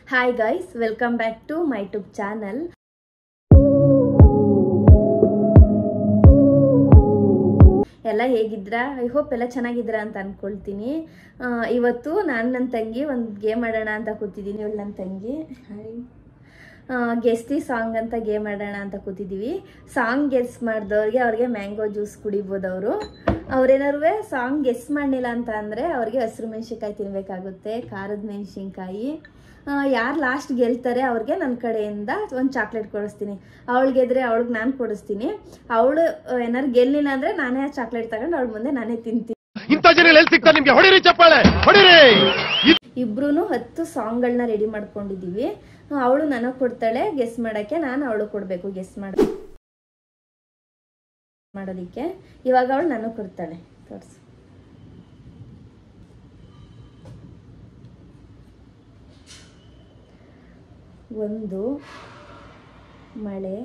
Hi guys, welcome back to my YouTube channel. ಎಲ್ಲ ಹೇಗಿದ್ರಾ? I hope ಎಲ್ಲ ಚೆನ್ನಾಗಿದ್ರಾ ಅಂತ ಅನ್ಕೊಳ್ತೀನಿ. ಇವತ್ತು ನಾನು ನನ್ನ ತಂಗಿ ಒಂದು ಗೇಮ್ ಆಡೋಣ ಅಂತ ಕೂತಿದ್ದೀನಿ. ಇವಳು ನನ್ನ ತಂಗಿ. ಗೆಸ್ ದಿ ಸಾಂಗ್ ಅಂತ ಗೇಮ್ ಆಡೋಣ ಅಂತ ಕೂತಿದ್ದೀವಿ. ಸಾಂಗ್ ಗೆಸ್ ಮಾಡಿದವ್ರಿಗೆ ಅವ್ರಿಗೆ ಮ್ಯಾಂಗೋ ಜ್ಯೂಸ್ ಕುಡಿಬೋದು. ಅವ್ರೇನಾರು ಸಾಂಗ್ ಗೆಸ್ ಮಾಡಲಿಲ್ಲ ಅಂತ ಅಂದರೆ ಅವ್ರಿಗೆ ಹಸಿರು ಮೆಣಸಿನ್ಕಾಯಿ ತಿನ್ನಬೇಕಾಗುತ್ತೆ, ಖಾರದ ಮೆಣಸಿನ್ಕಾಯಿ. ಯಾರು ಲಾಸ್ಟ್ ಗೆಲ್ತಾರೆ ಅವ್ರಿಗೆ ನನ್ನ ಕಡೆಯಿಂದ ಒಂದು ಚಾಕ್ಲೇಟ್ ಕೊಡಿಸ್ತೀನಿ. ಅವಳು ಗೆದ್ರೆ ಅವಳಿಗೆ ನಾನು ಕೊಡಿಸ್ತೀನಿ. ಅವಳು ಏನಾರು ಗೆಲ್ಲಿಲ್ಲ ಅಂದರೆ ನಾನೇ ಆ ಚಾಕ್ಲೇಟ್ ತಗೊಂಡು ಅವಳ ಮುಂದೆ ನಾನೇ ತಿಂತೀನಿ. ಇಬ್ರು 10 ಸಾಂಗ್ಗಳನ್ನ ರೆಡಿ ಮಾಡ್ಕೊಂಡಿದ್ದೀವಿ. ಅವಳು ನನಗೆ ಕೊಡ್ತಾಳೆ ಗೆಸ್ ಮಾಡೋಕ್ಕೆ, ನಾನು ಅವಳು ಕೊಡಬೇಕು ಗೆಸ್ ಮಾಡೋದಕ್ಕೆ. ಇವಾಗ ಅವಳು ನನಗೆ ಕೊಡ್ತಾಳೆ. ತೋರಿಸು. ಒಂದು ಮಳೆ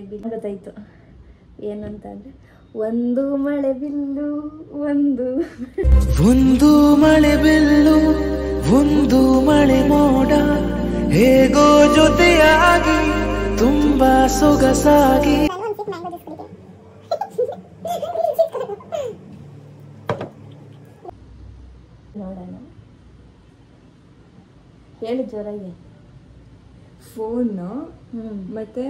ಬಿಲ್ಲು ಗೊತ್ತಾಯ್ತು ಏನಂತ ಅಂದ್ರೆ, ಒಂದು ಮಳೆ ಬಿಲ್ಲು ಒಂದು ಮಳೆ ಬಿಲ್ಲು ಒಂದು ಮಳೆ ಮೋಡ ಹೇಗೋ ಜೊತೆಯಾಗಿ ತುಂಬಾ ಸೊಗಸಾಗಿ. ನೋಡೋಣ, ಹೇಳಿ ಜೋರಾಗಿ. ಫೋನು ಮತ್ತೆ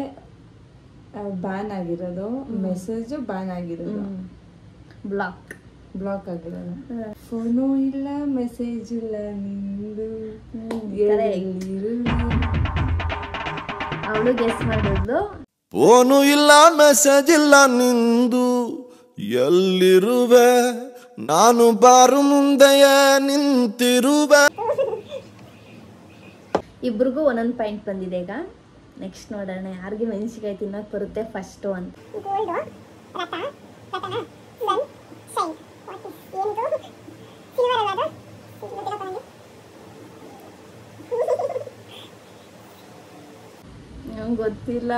ಬ್ಯಾನ್ ಆಗಿರೋದು, ಮೆಸೇಜ್ ಬ್ಯಾನ್ ಆಗಿರೋದು, ಬ್ಲಾಕ್ ಆಗಿರೋದು. ಫೋನು ಇಲ್ಲ, ಮೆಸೇಜ್ ಇಲ್ಲ, ನಿಂದು ಅವಳು ಗೆಸ್ ಮಾಡಿದ್ಲು. ಫೋನು ಇಲ್ಲ, ಮೆಸೇಜ್ ಇಲ್ಲ, ನಿಂದು ಎಲ್ಲಿರುವೆ, ನಾನು ಬಾರು ಮುಂದೆಯೇ ನಿಂತಿರುವೆ. ಇಬ್ರಿಗೂ ಒಂದೊಂದು ಪಾಯಿಂಟ್ ಬಂದಿದೆ. ಈಗ ನೆಕ್ಸ್ಟ್ ನೋಡೋಣ ಯಾರಿಗೆ ಮೆಣಸಿನ್ಕಾಯಿ ತಿನ್ನೋಕೆ ಬರುತ್ತೆ ಫಸ್ಟು ಅಂತ. ನಂಗೆ ಗೊತ್ತಿಲ್ಲ.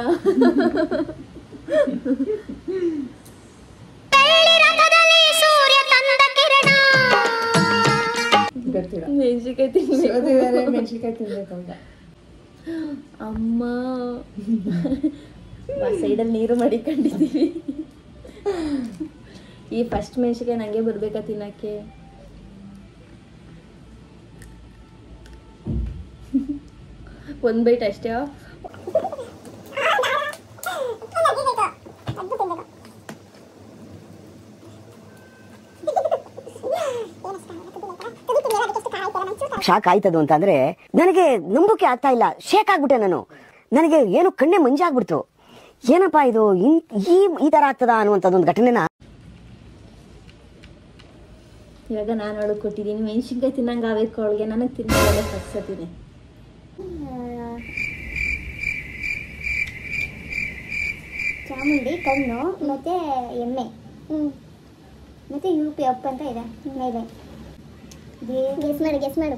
ಮೆಣಸಿನ್ಕಾಯಿ ತಿನ್ಬೇಕಂತ ಅಮ್ಮ ಸೈಡಲ್ಲಿ ನೀರು ಮಡಿಕೊಂಡಿದ್ದೀವಿ. ಈ ಫಸ್ಟ್ ಮೆಣಸಿನ್ಕಾಯಿ ನಂಗೆ ಬರ್ಬೇಕಾ ತಿನ್ನಕ್ಕೆ? ಒಂದು ಬೈಟ್ ಅಷ್ಟೇ. ಶಾಕ್ ಆಯ್ತದು ಅಂತಂದ್ರೆ ನನಗೆ ನಂಬಕ್ಕೆ ಆಗ್ತಾ ಇಲ್ಲ. ಶೇಕ್ ಆಗ್ಬಿಟ್ಟೆ ನಾನು. ನನಗೆ ಏನು ಕಣ್ಣೆ ಮಂಜಾಗ್ಬಿಡ್ತು. ಏನಪ್ಪಾ ಇದು ಈ ತರ ಆಗ್ತದ ಅನ್ನುವಂಥದ್ದೊಂದು ಘಟನೆನ ಇವಾಗ ನಾನು ಅವಳಿಗೆ ಕೊಟ್ಟಿದ್ದೀನಿ. ಮೆಣಸಿನ್ಕಾಯಿ ತಿನ್ನಂಗೆ ಆಗಬೇಕು ಅವಳಿಗೆ, ನನಗೆ ತಿನ್ನೋಲ್ಲ ಕಟ್ಸತೀನಿ. ಚಾಮುಂಡಿ, ಕಣ್ಣು ಮತ್ತೆ ಎಮ್ಮೆ, ಮತ್ತೆ UP ಅಪ್ ಅಂತ ಇದೆ ಮೇಲೆ. ಗೆಸ್ ಮಾಡು.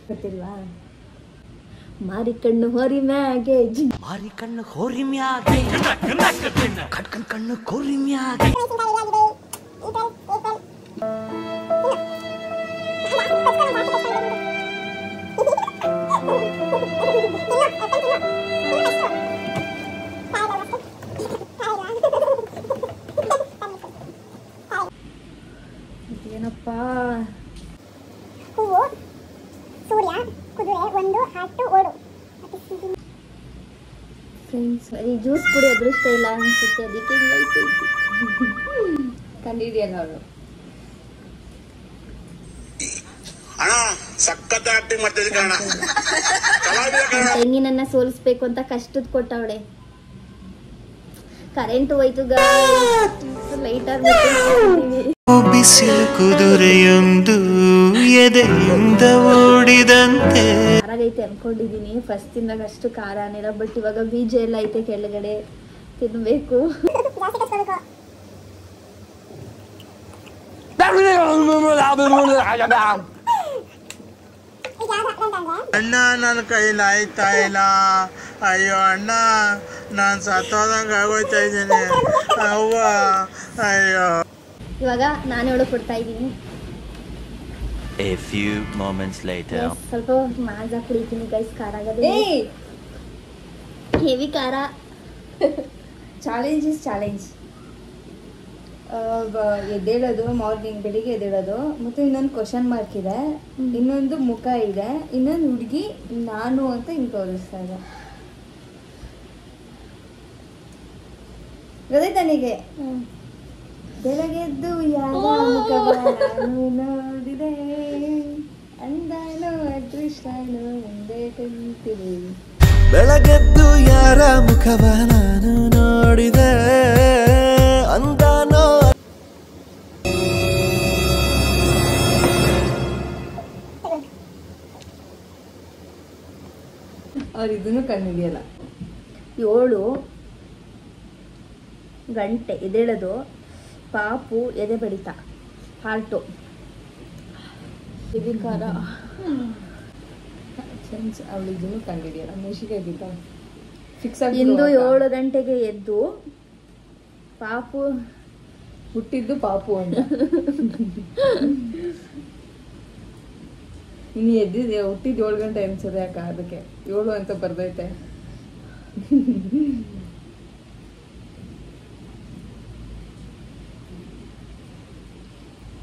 ಗೊತ್ತಿಲ್ವಾ? ಮಾರಿ ಕಣ್ಣು ಹೋರಿ ಮ್ಯಾಗೆ, ಮಾರಿ ಕಣ್ಣು ಹೋರಿ ಮ್ಯಾಗೆ, ಕಟ್ಕನ್ ಕಣ್ಣು ಕೋರಿ ಮ್ಯಾಗೆ. ಏನಪ್ಪಾ? ಹೂವು, ಸೂರ್ಯ, ಕುದುರೆ, ಒಂದು ಹಾಟು, ಓಡು. ಫ್ರೆಂಡ್ಸ್, ಈ ಜ್ಯೂಸ್ ಕುಡಿ ಅದೃಷ್ಟ ಇಲ್ಲ ಅನ್ಸುತ್ತೆ, ಅದಕ್ಕೆ ಕಂಡಿಡಿಯಲ್ಲ ಅವಳು. ತಂಗಿನನ್ನ ಸೋಲಿಸ್ಬೇಕು ಅಂತ ಕಷ್ಟದ ಕೊಟ್ಟವಳೆ. ಕರೆಂಟ್ ಹೋಯ್ತು, ಲೈಟ್ ಆಗ್ಬಿಟ್ಟು ಬಿಸಿಲು ಕುದುರೆಯೊಂದು ಎದೆಯಿಂದ ಓಡಿದಂತೆ. ಖಾರ ಐತೆ ಅನ್ಕೊಂಡಿದೀನಿ. ಫಸ್ಟ್ ತಿಂದಾಗ ಅಷ್ಟು ಖಾರ ಏನಿಲ್ಲ, ಬಟ್ ಇವಾಗ ಬೀಜ ಎಲ್ಲ ಐತೆ ಕೆಳಗಡೆ, ತಿನ್ಬೇಕು. ಅಣ್ಣ ನನ್ನ ಕೈಲಾಯ್ತಾ ಇಲ್ಲ, ಅಯ್ಯೋ ಅಣ್ಣ ನಾನು ಸತ್ತೋದಂಗೆ ಆಗೋಯ್ತಾ ಇದ್ದೀನಿ ಅವ್ವ. ಅಯ್ಯೋ. ಇವಾಗ ನಾನು ಹೇಳು ಕೊಡ್ತಾ ಇದ್ದೀನಿ. A few moments later. ಸ್ವಲ್ಪ ಮಾಜಾ ಕುಡಿತೀನಿ ಗೈಸ್. ಖಾರ ಆಗೋದು ಹೆವಿ ಖಾರ. Challenge is challenge. ಎದ್ದೇಳೋದು ಮಾರ್ನಿಂಗ್, ಬೆಳಿಗ್ಗೆ ಎದ್ದೇಳೋದು. ಮತ್ತು ಇನ್ನೊಂದು ಕ್ವಶನ್ ಮಾರ್ಕ್ ಇದೆ, ಇನ್ನೊಂದು ಮುಖ ಇದೆ, ಇನ್ನೊಂದು ಹುಡುಗಿ ನಾನು ಅಂತ ಹಿಂಗೆ ತೋರಿಸ್ತಾ ಇದೆ. ಗೊತ್ತಾಯ್ತಾ ನನಗೆ? ಬೆಳಗೆದ್ದು ಯಾರ ಮುಖವ ನಾನು ನೋಡಿದೆ, ಅಂದಾನೋ ಅದೃಷ್ಟನೋ ಮುಂದೆ ಕುಂತಿದೆ. ಬೆಳಗೆದ್ದು ಯಾರ ಮುಖವ ನಾನು ನೋಡಿದೆ, ಅಂದಾನೋ. ಅವ್ರು ಇದನ್ನು ಕಂಡಿದೆಯಲ್ಲ. 7 ಗಂಟೆ ಎದ್ದೇಳೋದು, ಪಾಪು ಎದೆ ಬಡಿತ, ಹಾರ್ಟು, ಹೆವಿ ಖಾರ. ಅವಳು ಇದನ್ನು ಕಂಡಿದೆಯಲ್ಲ, ಮೆಣಸಿಕಾಯಿ ಬಿದ್ದ ಫಿಕ್ಸ್ ಆಗಿ. ಇಂದು 7 ಗಂಟೆಗೆ ಎದ್ದು ಪಾಪು ಹುಟ್ಟಿದ್ದು ಪಾಪು ಅಂತ. ಇನ್ನು ಎದ್ದಿದೆ, ಹುಟ್ಟಿದ್ದು 7 ಗಂಟೆ ಅನ್ಸದೆ ಯಾಕ, ಅದಕ್ಕೆ 7 ಅಂತ ಬರ್ದೈತೆ.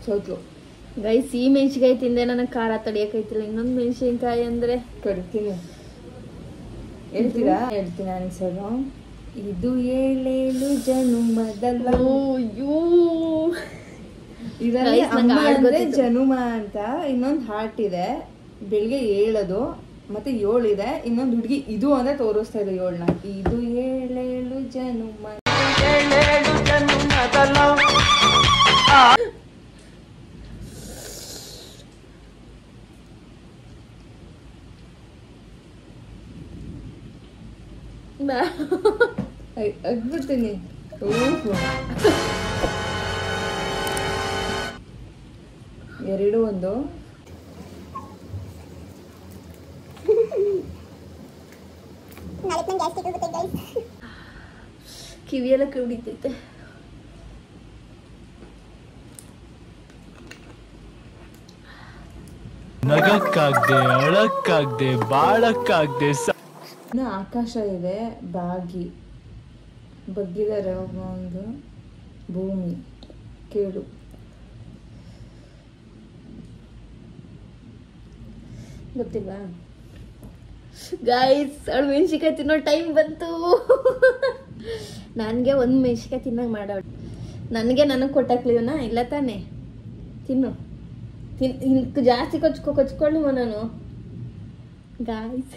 ಸೋತ್ಲು ಗೈಸ್. ಈ ಮೆಣಸಿನ್ಕಾಯಿ ತಿಂದೆ ನನಗೆ ಖಾರ ತಡಿಯಕೈತಿಲ್ಲ. ಇನ್ನೊಂದು ಮೆಣಸಿನ್ಕಾಯಿ ಅಂದ್ರೆ ಕಡ್ತೀನಿ. ಹೇಳ್ತೀರಾ? ಹೇಳ್ತೀನಿ ಅನ್ಸೋದು. ಇದು 7 ಜನುಮದಲ್ಲ. ಇದರಲ್ಲಿ ಅಮ್ಮ ಅಂದ್ರೆ ಜನುಮ ಅಂತ ಇನ್ನೊಂದು ಹಾರ್ಟ್ ಇದೆ. ಬೆಳಿಗ್ಗೆ 7 ಮತ್ತೆ 7 ಇದೆ. ಇನ್ನೊಂದು ಹುಡುಗಿ ಇದು ಅಂತ ತೋರಿಸ್ತಾ ಇದೆ 7ನ. ಇದು 7 ಜನುಮ. ಅಗ್ಬಿಡ್ತೀನಿ. ಎರಡು ಒಂದು ಕಿವಿಯೆಲ್ಲ ಕುಡಿತೈತೆ. ನಗಕ್ಕಾಗ್ದೆ, ಅಳಕ್ಕಾಗ್ದೆ, ಬಾಳಕ್ಕಾಗ್ದೆ. ಇನ್ನು ಆಕಾಶ ಇದೆ, ಬಾಗಿ ಬಗ್ಗಿದ್ದಾರೆ ಒಂದು ಭೂಮಿ ಕೇಳು. ಗೊತ್ತಿಲ್ವಾ ಗೈಸ್? ಅವಳು ಮೆಣಸಿನ್ಕಾಯಿ ತಿನ್ನೋ ಟೈಮ್ ಬಂತು. ನನಗೆ ಒಂದು ಮೆಣಸಿನ್ಕಾಯಿ ತಿನ್ನಂಗೆ ಮಾಡೋಳು. ನನಗೆ ಕೊಟ್ಟಾಕ್ಲಿವನ ಇಲ್ಲ ತಾನೆ? ತಿನ್ನು ಜಾಸ್ತಿ ಕೊಚ್ಕೊಳ್ಳಿ ನಾನು ಗಾಯ್ಸ್.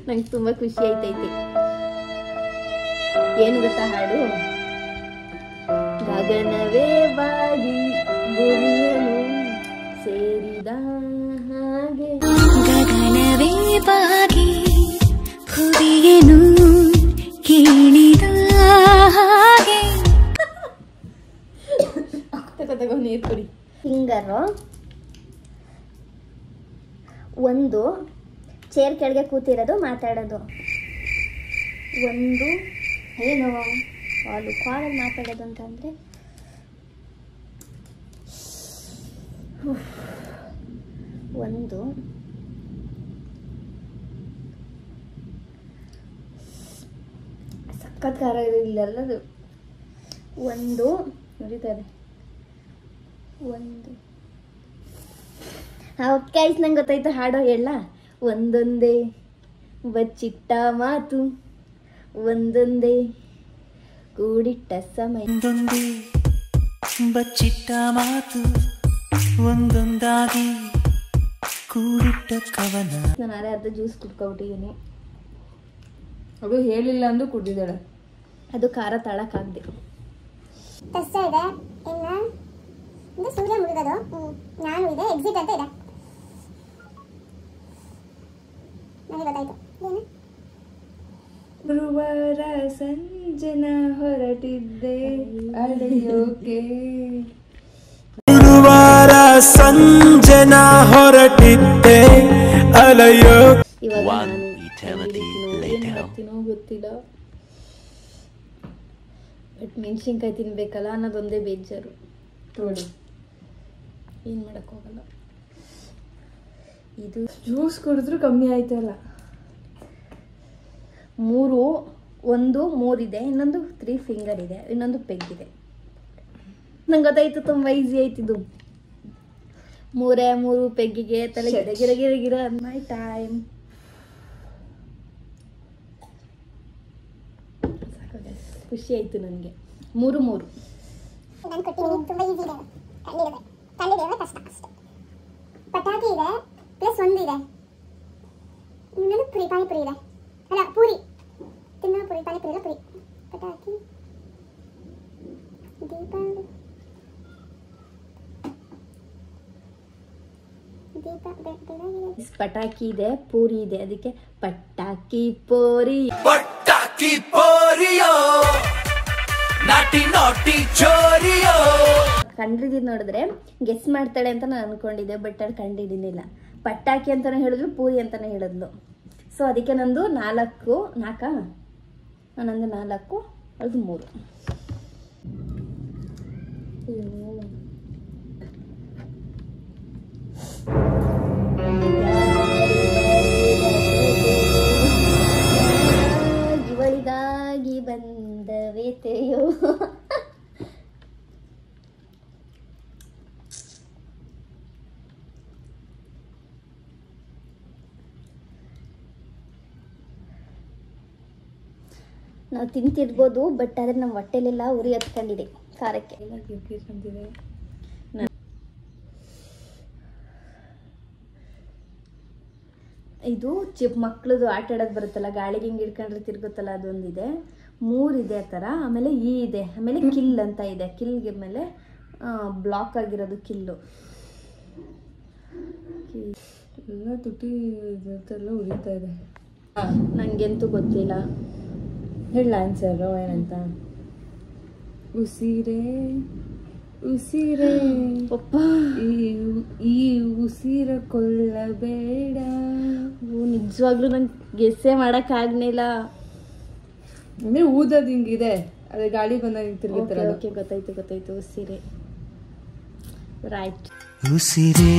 ನಂಗೆ ತುಂಬ ಖುಷಿ ಆಯ್ತೈತಿ. ಏನು ಗೊತ್ತಾ ಹಾಡು? ಗಗನವೇ ಬಾಗಿ ಭೂಮಿಯನ್ನು ಸೇರಿದ ಹಾಗೆ, ಗಗನವೇ ಬಾಗಿ ಭುವಿಯನ್ನು ಕೇಳಿದ ಹಾಗೆ. ತಗೋ ನೀರು ಕುಡಿ. ಫಿಂಗರು ಒಂದು ಚೇರ್ ಕೆಳಗೆ ಕೂತಿರೋದು, ಮಾತಾಡೋದು ಒಂದು. ಏನು ಕಾಲು ಕಾಲಲ್ಲಿ ಮಾತಾಡೋದು ಅಂತಂದರೆ ಒಂದು ಸಖತ್ ಖಾರ ಇದೆ ಇಲ್ಲೆಲ್ಲದು. ಒಂದು ನೋಡಿದ್ದಾರೆ ಒಂದು. ಗೈಸ್ ನಂಗೆ ಗೊತ್ತಾಯ್ತು ಹಾಡೋ ಹೇಳ. ಒಂದೊಂದೇ ಬಚ್ಚಿಟ್ಟ ಮಾತು, ಒಂದೊಂದೇ ಕೂಡಿಟ್ಟ ಸಮಯ. ಒಂದೊಂದೇ ಬಚ್ಚಿಟ್ಟ ಮಾತು, ಒಂದೊಂದಾಗಿ ಕೂಡಿಟ್ಟ ಕವನ. ನಾನು ಅರೆ ಅರ್ಧ ಜ್ಯೂಸ್ ಕುಡ್ಕೊಬಿಟ್ಟಿದ್ದೀನಿ. ಅದು ಹೇಳಿಲ್ಲ ಅಂದು ಕುಡಿದಾಳೆ. ಅದು ಖಾರ ತಾಳಕ್ಕಾಗ್ದೆ. ಕಷ್ಟ ಇದೆ. ಇನ್ನು ಇದು ಸೂರ್ಯ ಮುಳುಗೋದು, ನಾನು ಇದೆ, ಎಕ್ಸಿಟ್ ಅಂತ ಇದೆ. ನನಗೆ ಗೊತ್ತಾಯ್ತು. ಏನು? ಗುರುವಾರ ಸಂಜೆನ ಹೊರಟಿದ್ದೆ ಅಳೆಯೋಕೆ. ಗುರುವಾರ ಸಂಜೆನ ಹೊರಟಿದ್ದೆ ಅಲೆಯೋ. ಇವಾಗ One eternity later. ಗೊತ್ತಿಲ್ಲ. ಗೊತ್ತಿಲ್ಲ. ಬಟ್ ಮೆಣಸಿನ್ಕಾಯಿ ತಿನ್ಬೇಕಲ್ಲ ಅನ್ನೋದೊಂದೇ ಬೇಜಾರು. ನೋಡಿ ಏನು ಮಾಡೋಕ್ಕೋಗಲ್ಲ. ಇದು ಜ್ಯೂಸ್ ಕುಡಿದ್ರೂ ಕಮ್ಮಿ ಆಯ್ತಲ್ಲ. 3 ಇದೆ, ಇನ್ನೊಂದು 3 ಫಿಂಗರ್ ಇದೆ, ಇನ್ನೊಂದು ಪೆಗ್ ಇದೆ. ನಂಗೆ ಗೊತ್ತಾಯ್ತು, ತುಂಬ ಈಸಿ ಆಯ್ತಿದ್ದು. 3 ಪೆಗ್ಗಿಗೆ ತಲೆ ಗಿರ ಮೈ ಟೈಮ್. ಖುಷಿ ಆಯ್ತು ನನಗೆ. 3 ನಾನು ಕೊಟ್ಟಿದ್ದೀನಿ, ತುಂಬ ಈಸಿ ಇದೆ. ಕಂಡಿಡಿಯೋದು ಕಷ್ಟ ಅಷ್ಟೇ. ಪಟಾಕಿ ಇದೆ ಪ್ಲಸ್ 1 ಇದೆ, ಇನ್ನೊಂದು ಪುರಿ ಪಾನಿಪುರಿ ಇದೆ. ಅಲ್ಲ ಪೂರಿ ತಿನ್ನೋ ಪುರಿ, ಪಾನಿಪುರಿ ಇಲ್ಲ ಪುರಿ. ಪಟಾಕಿ, ಪಟಾಕಿ ಇದೆ, ಪೂರಿ ಇದೆ, ಅದಕ್ಕೆ ಪಟಾಕಿ ಪೂರಿ. ಪಟಾಕಿ ಪೋರಿಯೋ ನಾಟಿ ನಾಟಿ ಚೋರಿಯೋ. ಕಂಡಿದ್ದು ನೋಡಿದ್ರೆ ಗೆಸ್ ಮಾಡ್ತಾಳೆ ಅಂತ ನಾನು ಅನ್ಕೊಂಡಿದ್ದೆ, ಬಟ್ ಅದು ಕಂಡಿಡಿನಿಲ್ಲ. ಪಟಾಕಿ ಅಂತಾನೆ ಹೇಳಿದ್ಲು, ಪೂರಿ ಅಂತಾನೆ ಹೇಳಿದ್ಲು. ಸೊ ಅದಕ್ಕೆ ನಂದು 4, ನಂದು 4, ಅದು 3. ಇವಳಿಗಾಗಿ ಬಂದವೇತೆಯೋ. ನಾವು ತಿಂತಿರ್ಬೋದು, ಬಟ್ ಆದರೆ ನಮ್ಮ ಹೊಟ್ಟೆಲೆಲ್ಲ ಉರಿ ಹತ್ಕೊಂಡಿದೆ ಖಾರಕ್ಕೆ. ಇದು ಮಕ್ಳದು ಆಟ ಆಡೋದು ಬರುತ್ತಲ್ಲ, ಗಾಳಿಗೆ ಹಿಂಗೆ ಹಿಡ್ಕೊಂಡ್ರೆ ತಿರ್ಗುತ್ತಲ್ಲ, ಅದೊಂದಿದೆ. 3 ಇದೆ ಆ ಥರ. ಆಮೇಲೆ ಇದೆ, ಆಮೇಲೆ ಕಿಲ್ ಅಂತ ಇದೆ. ಕಿಲ್ಗೆ ಮೇಲೆ ಬ್ಲಾಕ್ ಆಗಿರೋದು ಕಿಲ್ಲು. ಎಲ್ಲ ತುಟಿ ಎಲ್ಲ ಉರಿತಾ ಇದೆ. ನನಗಂತೂ ಗೊತ್ತಿಲ್ಲ. ಹೇಳ ಆನ್ಸರು ಏನಂತ. ಉಸಿರೇ ಉಸಿರೇ ಪಪ್ಪ, ಈ ಉಸಿರ ಕೊಳ್ಳಬೇಡ. ನಿಜವಾಗ್ಲೂ ನಂಗೆ ಗೆಸ್ಸೇ ಮಾಡೋಕ್ಕಾಗಲಿಲ್ಲ. ಅಂದ್ರೆ ಊದೋದು ಹಿಂಗಿದೆ, ಅದೇ ಗಾಳಿ ಬಂದಾಗ ತಿರುಗುತ್ತಾರೆ. ಓಕೆ, ಗೊತ್ತಾಯ್ತು. ಉಸಿರೇ ರೈಟ್. ಉಸಿರೇ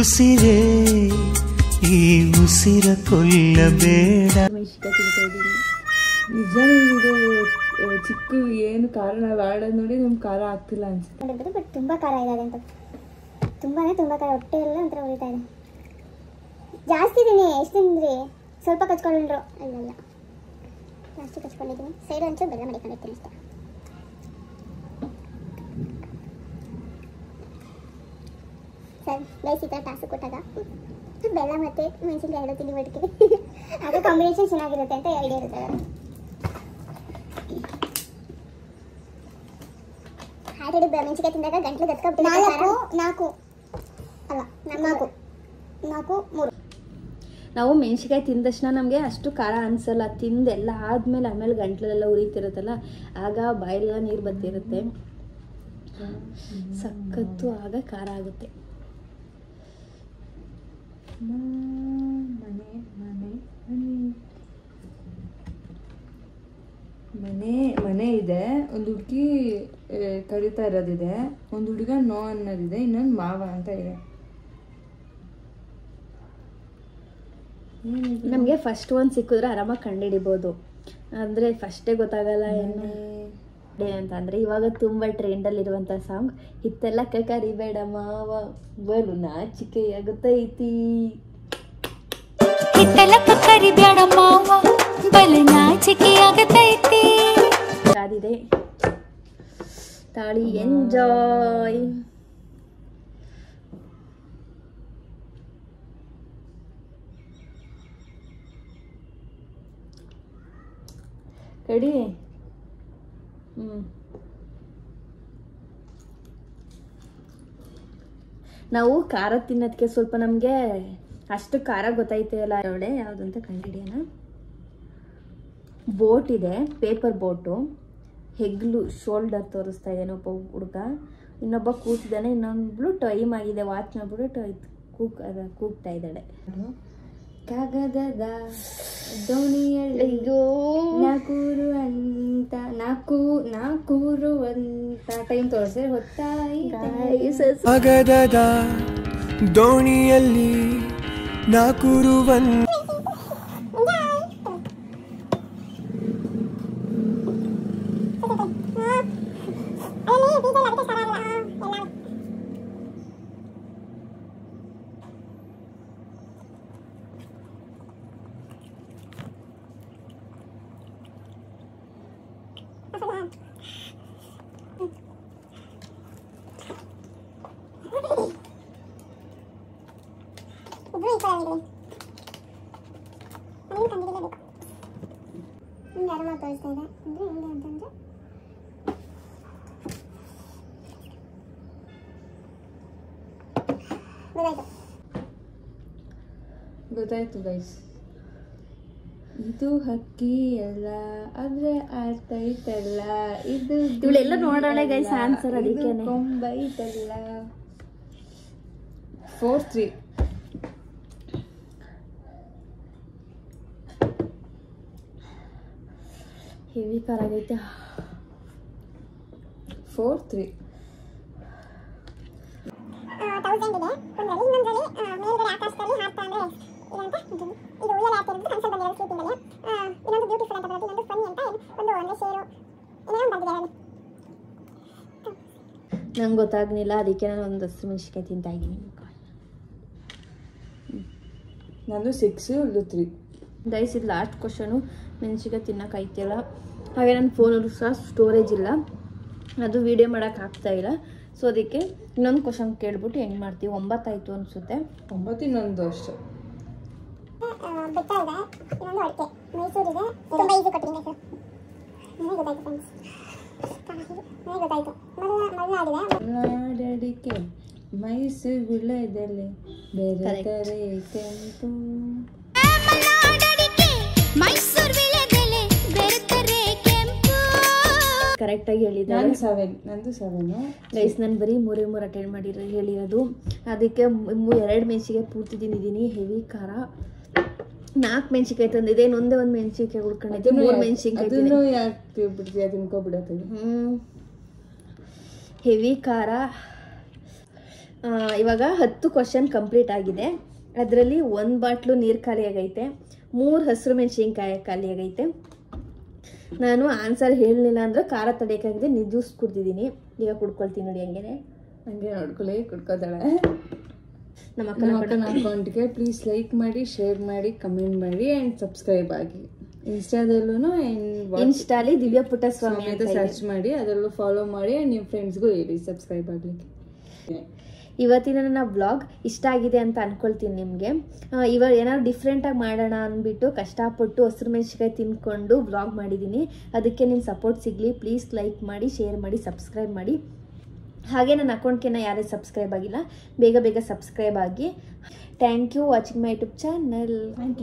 ಉಸಿರೇ ಈ ಉಸಿರ ಕೊಲ್ಲಬೇಡ. ಮೆಣಸಿನ್ಕಾಯಿ ತಿಂತಾ ಇದ್ದೀನಿ. ನಿಜ ಇದು ಚಿಕ್ಕ ಏನು ಖಾರ ನಾವು ಆಡೋದು ನೋಡಿ ನಮ್ಗೆ ಖಾರ ಆಗ್ತಿಲ್ಲ ಅನ್ಸುತ್ತೆ. ಬಟ್ ತುಂಬ ಖಾರ ಇದೆ ಅಂತ, ತುಂಬಾ ಖಾರ. ಹೊಟ್ಟೆ ಎಲ್ಲ ಒಂಥರ ಉಳಿತಾ ಇದೆ. ಜಾಸ್ತಿ ಇದೀನಿ. ಎಷ್ಟು ತಿಂದ್ರಿ? ಸ್ವಲ್ಪ ಕಚ್ಕೊಂಡ್ರು. ಅಲ್ಲ ಜಾಸ್ತಿ ಕಚ್ಕೊಂಡಿದ್ದೀನಿ. ಸೈಡ್ ಒಂಚೂರು ಬೆಲ್ಲ ಮಾಡಿಕೊಂಡಿರ್ತೀನಿ ಅಷ್ಟೇ. ಸರ್ ಗೈಸ್, ಈ ಥರ ಟಾಸ್ಕ್ ಕೊಟ್ಟಾಗ ಬೆಲ್ಲ ಮತ್ತು ಮೆಣಸಿನ್ಕಾಯಿ ಎಲ್ಲ ತಿಂಡಿ ಮಾಡ್ತೀವಿ. ಅದು ಕಾಂಬಿನೇಷನ್ ಚೆನ್ನಾಗಿರುತ್ತೆ ಅಂತ ಐಡಿಯಾ ಇರುತ್ತೆ. ಆಲ್ರೆಡಿ ಮೆಣಸಿನ್ಕಾಯಿ ತಿಂದಾಗ ಗಂಟ್ಲು ಗತ್ಕೊಬಿಟ್ಟು 4 ನಾವು ಮೆಣಸಿನ್ಕಾಯಿ ತಿಂದ ತಕ್ಷಣ ನಮಗೆ ಅಷ್ಟು ಖಾರ ಅನಿಸಲ್ಲ. ತಿಂದೆಲ್ಲ ಆದಮೇಲೆ ಆಮೇಲೆ ಗಂಟ್ಲೆಲ್ಲ ಉರಿತಿರುತ್ತಲ್ಲ, ಆಗ ಬಾಯೆಲ್ಲ ನೀರು ಬರ್ತಿರುತ್ತೆ. ಸಖತ್ತು ಆಗ ಖಾರ ಆಗುತ್ತೆ. ಮನೆ ಇದೆ. ಒಂದು ಹುಡುಗಿ ಕರಿತಾ ಇರೋದಿದೆ, ಒಂದು ಹುಡುಗ ನೋ ಅನ್ನೋದಿದೆ, ಇನ್ನೊಂದು ಮಾವ ಅಂತ ಇದೆ. ನಮಗೆ ಫಸ್ಟ್ ಒಂದು ಸಿಕ್ಕಿದ್ರೆ ಆರಾಮಾಗಿ ಕಂಡುಹಿಡಿಬೋದು. ಅಂದರೆ ಫಸ್ಟೇ ಗೊತ್ತಾಗಲ್ಲ ಏನು ಅಂತ. ಅಂದರೆ ಇವಾಗ ತುಂಬ ಟ್ರೆಂಡಲ್ಲಿರುವಂಥ ಸಾಂಗ್ ಹಿತ್ತೆಲ್ಲ ಕರಿಬೇಡ ಮಾವ ಬಲು ನಾಚಿಕೆ ಆಗುತ್ತೈತಿ. ಹಿತ್ತೆಲ್ಲ ಕರಿಬೇಡ ಮಾವ ಬಲು ನಾಚಿಕೆ ಆಗುತ್ತೈತಿ. ಅದಿದೆ ತಾಳಿ ಎಂಜಾಯ್. ಕಡಿ. ನಾವು ಖಾರ ತಿನ್ನೋದಕ್ಕೆ ಸ್ವಲ್ಪ ನಮಗೆ ಅಷ್ಟು ಖಾರ ಗೊತ್ತೈತೆ ಅಲ್ಲ. ಒಳ್ಳೆ ಯಾವುದು ಅಂತ ಕಂಡುಹಿಡಿಯೋಣ. ಬೋಟ್ ಇದೆ, ಪೇಪರ್ ಬೋಟು. ಹೆಗ್ಲು ಶೋಲ್ಡರ್ ತೋರಿಸ್ತಾ ಇದ್ದಾನೆ ಒಬ್ಬ ಹುಡುಗ, ಇನ್ನೊಬ್ಬ ಕೂತಿದ್ದಾನೆ, ಇನ್ನೊಬ್ಳು ಟೈಮ್ ಆಗಿದೆ ವಾಚ್ ಮಾಡ್ಬಿಟ್ಟು ಕೂಗ್ತಾ ಇದ್ದಾಳೆ. ಕಾಗದದ ದೋಣಿಯಲ್ಲಿ ನಾಕೂರು ಅಂತ ನಾಕೂರು ಅಂತ ಟೈಮ್ ತೋರಿಸಿ ಹೊತ್ತಾಯಿತು. ಕಾಗದದ ದೋಣಿಯಲ್ಲಿ ನಾಕುರುವನ್ ಗೊತ್ತಾಯ್ತು ಗೈಸ್. ಇದು ಹಕ್ಕಿ ಅಲ್ಲ ಆದ್ರೆ ಆರ್ತೈತಲ್ಲ, ಇದು ಇವಳೆಲ್ಲ ನೋಡೋಣ ಗೈಸ್ ಆನ್ಸರ್. ಅದಕ್ಕೇನೆ ಕೊಂಬೈತಲ್ಲ. 4-3. ಹೆವಿ ಕಾರ ಆಗೈತೆ. 4-3. 1000 ಇದೆ ಒಂದ್ರಲ್ಲಿ, ಇನ್ನೊಂದ್ರಲ್ಲಿ ಮೇಲ್ಗಡೆ ಆಕಾಶದಲ್ಲಿ ಹಾರ್ತಾ ಅಂದ್ರೆ ಇದಂತ ಇದು ಉಯ್ಯಾಲೆ ಹಾಕಿರೋದು ಕನ್ಸಲ್ ಬಂದಿರೋದು ಸ್ಲೀಪಿಂಗಲ್ಲಿ. ಇನ್ನೊಂದು ಬ್ಯೂಟಿಫುಲ್ ಅಂತ ಬರೋದು, ಇನ್ನೊಂದು ಫನ್ನಿ ಅಂತ ಒಂದು ಅಂದ್ರೆ ಶೇರು ಇನ್ನೇನು ಬಂದಿದೆ ಅಲ್ಲಿ. ನಂಗೆ ಗೊತ್ತಾಗ್ಲಿಲ್ಲ, ಅದಕ್ಕೆ ನಾನು ಒಂದು ಹಸಿರು ಮೆಣಸಿನ್ಕಾಯಿ ತಿಂತಾ ಇದ್ದೀನಿ. ನಂದು 6, ಒಂದು 3. ಗೈಸ್ ಇದು ಲಾಸ್ಟ್ ಕ್ವಶನು. ಮೆಣಸಿನ್ಕಾಯಿ ತಿನ್ನೋಕೆ ಆಯ್ತಿಲ್ಲ, ಹಾಗೆ ನನ್ನ ಫೋನಲ್ಲೂ ಸಹ ಸ್ಟೋರೇಜ್ ಇಲ್ಲ, ಅದು ವೀಡಿಯೋ ಮಾಡೋಕೆ ಆಗ್ತಾಯಿಲ್ಲ. ಸೊ ಅದಕ್ಕೆ ಇನ್ನೊಂದು ಕ್ವಶನ್ ಕೇಳ್ಬಿಟ್ಟು ಎಂಡ್ ಮಾಡ್ತೀವಿ. 9 ಆಯಿತು ಅನಿಸುತ್ತೆ. 9 ಇನ್ನೊಂದು ಅಷ್ಟೇ. ಬೆಟ್ಟ ಇದೆ, ಇನ್ನೊಂದು ಅಡಿಕೆ, ಮೈಸೂರಿದೆ. ತುಂಬ ಈಸಿ ಕೊಟ್ಟಿದ್ದೀನಿ ಸರ್. ನನಗೆ ಗೊತ್ತಾಯ್ತು ಫ್ರೆಂಡ್ಸ್, ನನಗೆ ಗೊತ್ತಾಯ್ತು. ಮಲೆನಾಡಡಿಕೆ ಮೈಸೂರು ವಿಳೆದೆಲೆ ಬೇರೆ ತಾರೆ ಕೆಂಪು. ಕರೆಕ್ಟಾಗಿ ಹೇಳಿದ್ದಾರೆ. ನಂದು 7. ಗೈಸ್ ನಾನು ಬರೀ 3 ಅಟೆಂಡ್ ಹೇಳಿರೋದು. ಅದಕ್ಕೆ 2 ಮೆಣಸಿನ್ಕಾಯಿ ಪೂರ್ತಿ ತಿಂದಿದ್ದೀನಿ. ಹೆವಿ ಖಾರ. 4 ಮೆಣಸಿನ್ಕಾಯಿ ತಂದಿದೆ, ಒಂದೇ ಒಂದು ಮೆಣಸಿನ್ಕಾಯಿ ಉಳ್ಕೊಂಡಿದ್ದೆ. 3 ಮೆಣಸಿನ್ಕಾಯಿ ತಿನ್ಕೊಬಿಡತ್ತೆ. ಹೆವಿ ಖಾರ. ಇವಾಗ 10 ಕ್ವಶನ್ ಕಂಪ್ಲೀಟ್ ಆಗಿದೆ. ಅದರಲ್ಲಿ 1 ಬಾಟ್ಲು ನೀರು ಖಾಲಿ ಆಗೈತೆ, 3 ಹಸಿರು ಮೆಣಸಿನ್ಕಾಯಿ ಖಾಲಿ ಆಗೈತೆ. ನಾನು ಆನ್ಸರ್ ಹೇಳಲಿಲ್ಲ ಅಂದ್ರೆ ಖಾರ ತಡೆಯೋಕ್ಕಾಗಿದೆ ಜ್ಯೂಸ್ ಕುಡ್ದಿದ್ದೀನಿ. ಈಗ ಕುಡ್ಕೊಳ್ತೀನಿ ನೋಡಿ. ಹಂಗೆ ನೋಡ್ಕೊಳ್ಳಿ, ಕುಡ್ಕೋತಾಳೆ. ನಮ್ಮ ಅಕ್ಕನ ಅಕೌಂಟ್ಗೆ ಪ್ಲೀಸ್ ಲೈಕ್ ಮಾಡಿ, ಶೇರ್ ಮಾಡಿ, ಕಮೆಂಟ್ ಮಾಡಿ ಆ್ಯಂಡ್ ಸಬ್ಸ್ಕ್ರೈಬ್ ಆಗಿ. ಇನ್ಸ್ಟಾಲಿ ದಿವ್ಯ ಪುಟ್ಟಸ್ವಾಮಿ ಅಂತ ಸರ್ಚ್ ಮಾಡಿ, ಅದರಲ್ಲೂ ಫಾಲೋ ಮಾಡಿ ಆ್ಯಂಡ್ ನಿಮ್ಮ ಫ್ರೆಂಡ್ಸ್ಗೂ ಹೇಳಿ ಸಬ್ಸ್ಕ್ರೈಬ್ ಆಗಲಿಕ್ಕೆ. ಇವತ್ತಿನ ನನ್ನ ಬ್ಲಾಗ್ ಇಷ್ಟ ಆಗಿದೆ ಅಂತ ಅನ್ಕೊಳ್ತೀನಿ ನಿಮಗೆ. ಇವಾಗ ಏನಾದ್ರು ಡಿಫ್ರೆಂಟಾಗಿ ಮಾಡೋಣ ಅಂದ್ಬಿಟ್ಟು ಕಷ್ಟಪಟ್ಟು ಹಸಿರು ಮೆಣಸಿನ್ಕಾಯಿ ತಿನ್ಕೊಂಡು ಬ್ಲಾಗ್ ಮಾಡಿದ್ದೀನಿ. ಅದಕ್ಕೆ ನಿಮ್ಮ ಸಪೋರ್ಟ್ ಸಿಗಲಿ. ಪ್ಲೀಸ್ ಲೈಕ್ ಮಾಡಿ, ಶೇರ್ ಮಾಡಿ, ಸಬ್ಸ್ಕ್ರೈಬ್ ಮಾಡಿ. ಹಾಗೆ ನನ್ನ ಅಕೌಂಟ್ಗೆ ಯಾರೇ ಸಬ್ಸ್ಕ್ರೈಬ್ ಆಗಿಲ್ಲ, ಬೇಗ ಸಬ್ಸ್ಕ್ರೈಬ್ ಆಗಿ. Thank you watching my YouTube channel. Thank you.